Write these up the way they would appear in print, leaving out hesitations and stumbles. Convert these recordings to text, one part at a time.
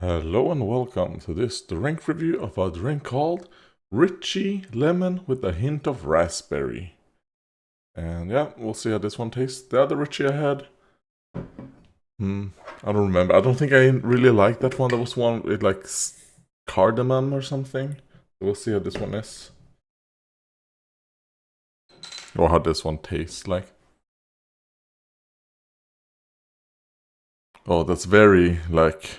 Hello and welcome to this drink review of a drink called Ritchie Lemon with a hint of raspberry. And yeah, we'll see how this one tastes. The other Ritchie I had, I don't remember. I don't think I really liked that one. There was one with like cardamom or something. We'll see how this one is. Or how this one tastes like. Oh, that's very like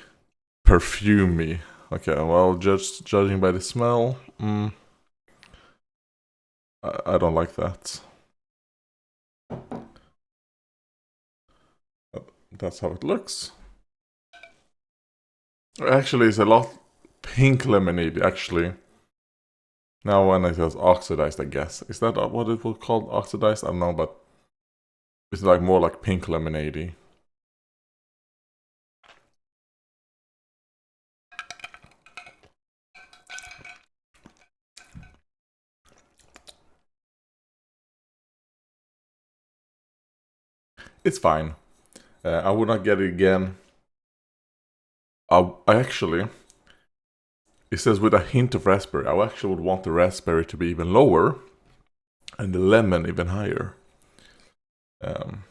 perfumey. Okay, well, just judging by the smell, I don't like that. That's how it looks. Actually, it's a lot pink lemonade, actually. Now when it says oxidized, I guess. Is that what it was called? Oxidized? I don't know, but it's like more like pink lemonade. It's fine. I would not get it again. I actually, it says with a hint of raspberry. I actually would want the raspberry to be even lower and the lemon even higher. And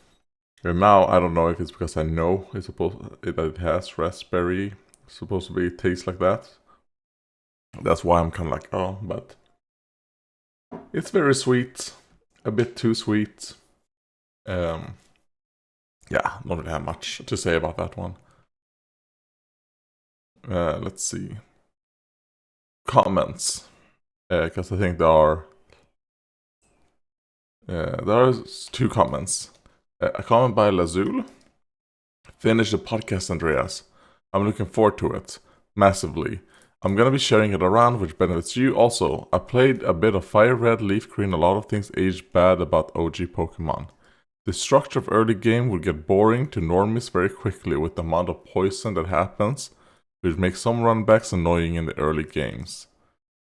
now I don't know if it's because I know it's supposed that it has raspberry. It's supposed to be taste like that. That's why I'm kind of like, oh, but it's very sweet, a bit too sweet. Yeah, don't really have much to say about that one. Let's see. Comments. Because I think there are two comments. A comment by Lazul. Finish the podcast, Andreas. I'm looking forward to it. Massively. I'm gonna be sharing it around, which benefits you. Also, I played a bit of Fire Red, Leaf Green. A lot of things aged bad about OG Pokemon. The structure of early game will get boring to normies very quickly with the amount of poison that happens, which makes some runbacks annoying in the early games.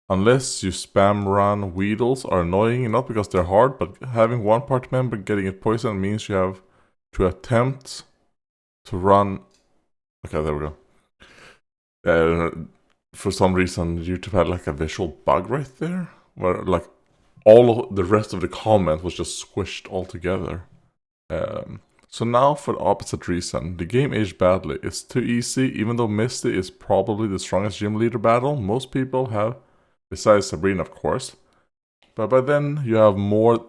Unless you spam run, Weedles are annoying, not because they're hard, but having one party member getting it poisoned means you have to attempt to run... Okay, there we go. For some reason, YouTube had like a visual bug right there, where like all of the rest of the comment was just squished all together. So now for the opposite reason, the game aged badly. It's too easy, even though Misty is probably the strongest gym leader battle most people have, besides Sabrina of course. But by then you are more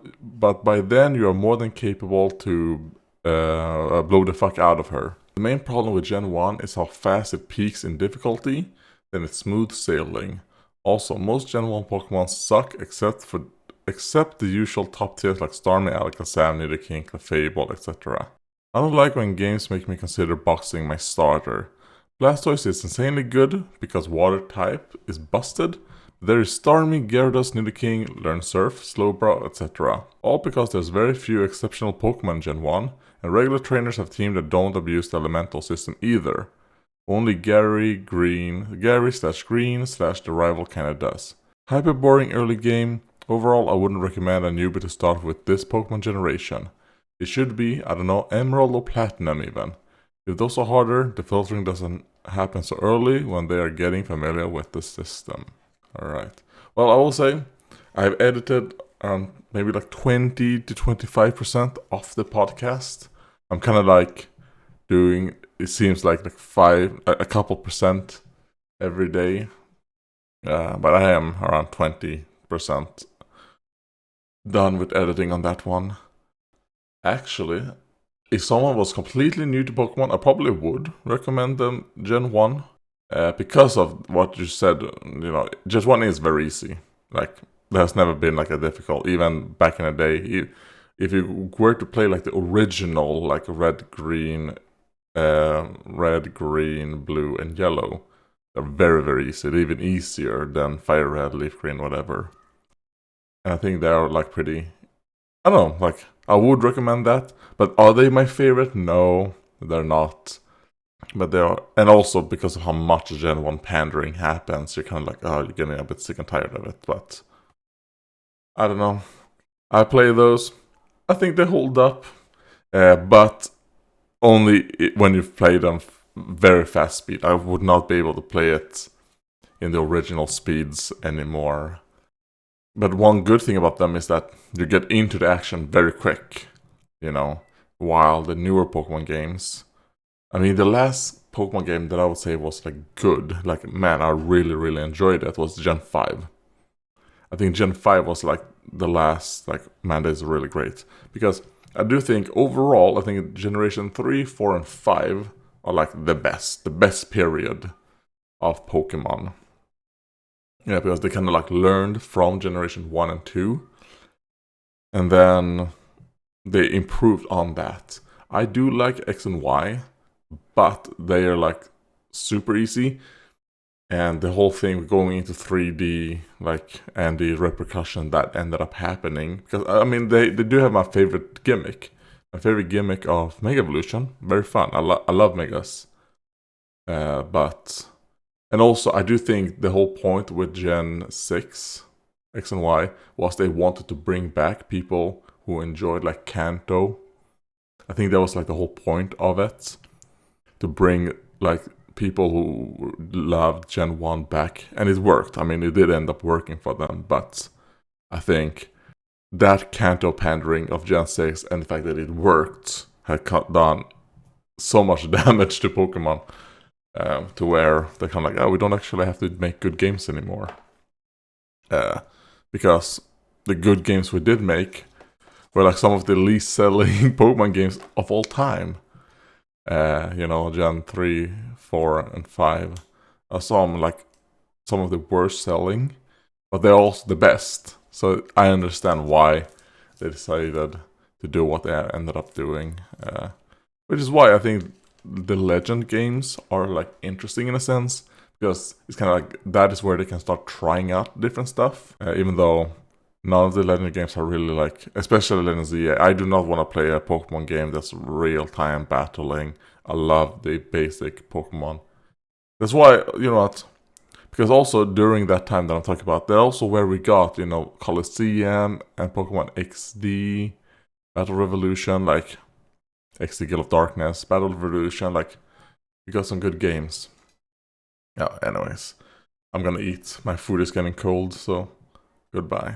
than capable to blow the fuck out of her. The main problem with Gen 1 is how fast it peaks in difficulty, then it's smooth sailing. Also, most Gen 1 Pokemon suck except the usual top tiers like Starmie, Alakazam, Nidoking, Clefable, etc. I don't like when games make me consider boxing my starter. Blastoise is insanely good because water type is busted. There is Starmie, Gyarados, Nidoking, Learn Surf, Slowbro, etc. All because there's very few exceptional Pokemon Gen 1, and regular trainers have teams that don't abuse the elemental system either. Only Gary/Green / the rival kinda does. Hyper boring early game. Overall, I wouldn't recommend a newbie to start with this Pokemon generation. It should be, I don't know, Emerald or Platinum even. If those are harder, the filtering doesn't happen so early when they are getting familiar with the system. Alright. Well, I will say, I've edited maybe like 20 to 25% off the podcast. I'm kind of like doing, it seems like a couple percent every day. But I am around 20% done with editing on that one. Actually, if someone was completely new to Pokemon, I probably would recommend them Gen 1. Because of what you said, Gen 1 is very easy. Like, there has never been like a difficult, even back in the day. If you were to play like the original, like red, green, blue, and yellow, they're very, very easy. They're even easier than Fire Red, Leaf Green, whatever. And I think they're like pretty... I don't know, like, I would recommend that. But are they my favorite? No, they're not. But they are... And also because of how much Gen 1 pandering happens, you're kind of like, oh, you're getting a bit sick and tired of it. But I don't know. I play those. I think they hold up. But only when you've played them very fast speed. I would not be able to play it in the original speeds anymore. But one good thing about them is that you get into the action very quick, while the newer Pokemon games, I mean, the last Pokemon game that I would say was like good, like man, I really, really enjoyed it, was Gen 5. I think Gen 5 was like the last, like, man, that is really great. Because I do think overall, I think Generation 3, 4, and 5 are like the best period of Pokemon. Yeah, because they kind of like learned from Generation 1 and 2. And then they improved on that. I do like X and Y, but they are like super easy. And the whole thing going into 3D, like, and the repercussion that ended up happening. Because, I mean, they do have my favorite gimmick. My favorite gimmick of Mega Evolution. Very fun. I love Megas. And also, I do think the whole point with Gen 6, X and Y, was they wanted to bring back people who enjoyed, like, Kanto. I think that was, like, the whole point of it. To bring, like, people who loved Gen 1 back. And it worked. I mean, it did end up working for them. But I think that Kanto pandering of Gen 6 and the fact that it worked had done so much damage to Pokemon. To where they're kind of like, oh, we don't actually have to make good games anymore. Because the good games we did make were like some of the least selling Pokemon games of all time. Gen 3, 4, and 5 are some of the worst selling, but they're also the best. So I understand why they decided to do what they ended up doing. Which is why I think the Legend games are like interesting in a sense, because it's kind of like that is where they can start trying out different stuff. Even though none of the Legend games are really like, especially Legend Z, I do not want to play a Pokemon game that's real-time battling. I love the basic Pokemon. That's why, because also during that time that I'm talking about, they're also where we got, Colosseum and Pokemon XD, Battle Revolution, like XD Guild of Darkness, Battle Revolution, like, we got some good games. Yeah, anyways, I'm gonna eat. My food is getting cold, so goodbye.